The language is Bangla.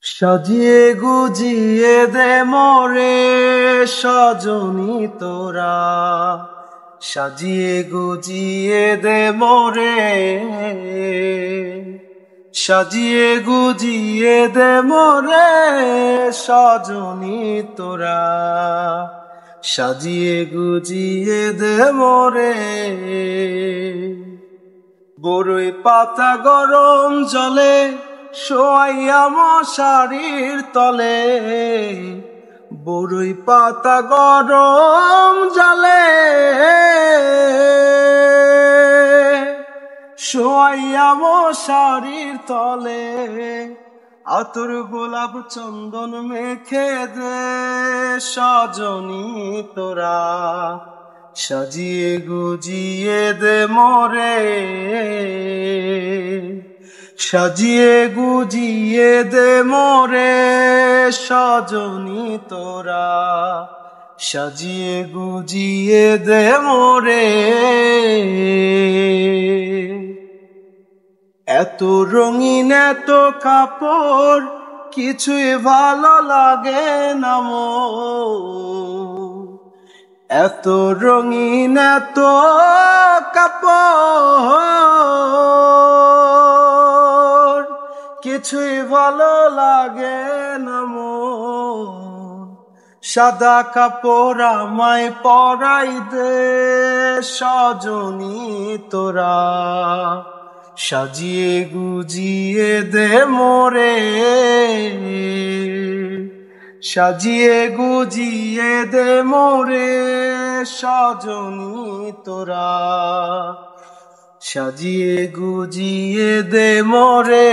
সাজিয়ে গুজিয়ে দে মোরে সজনী তোরা, সাজিয়ে গুজিয়ে দে মোরে, সাজিয়ে গুজিয়ে দে মোরে সজনী তোরা, সাজিয়ে গুজিয়ে দে মোরে। বরই পাতা গরম জলে শোয়াইয়া মশারির তলে, বরই পাতা গরম জলে শোয়াইয়া মশারির তলে, আতর গোলাপ চন্দন মেখে দে সজনী তোরা, সাজিয়ে গুজিয়ে দে মোরে, সাজিয়ে গুজিয়ে দে মোরে সজনী তোরা, সাজিয়ে গুজিয়ে দে মোরে। এত রঙিন এত কাপড় কিছুই ভালো লাগে না মোর, এত রঙিন এত কাপড় কিছুই ভালো লাগে না মোর। সাদা কাপড় আমায় পরাই দে সজনী তোরা, সাজিয়ে গুজিয়ে দে মোরে, সাজিয়ে গুজিয়ে দে মোরে সজনী তোরা, সাজিয়ে গুজিয়ে দে মোরে।